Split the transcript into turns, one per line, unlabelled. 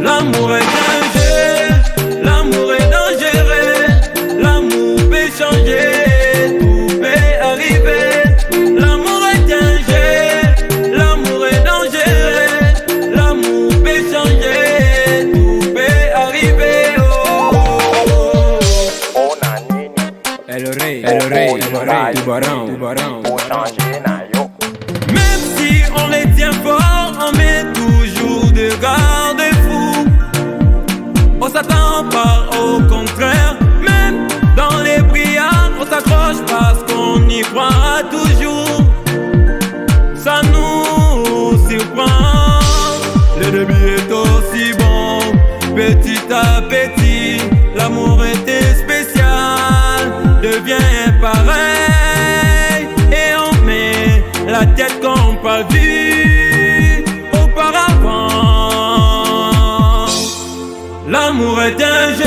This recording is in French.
L'amour est dangereux, l'amour est dangereux, l'amour peut changer, tout peut arriver. L'amour est dangereux, l'amour est dangereux, l'amour peut changer, tout peut arriver.
Oh Nani,
El rey, du baron.
pour changer na yo.
Même si on les tient fort, on met toujours de garde-fous. On s'attend pas au contraire, même dans les prières, on s'accroche parce qu'on y croit toujours. Ça nous surprend, le début est aussi bon. Petit à petit, l'amour était spécial, devient pareil. Et on met la tête qu'on pas vu auparavant. L'amour est un jeu.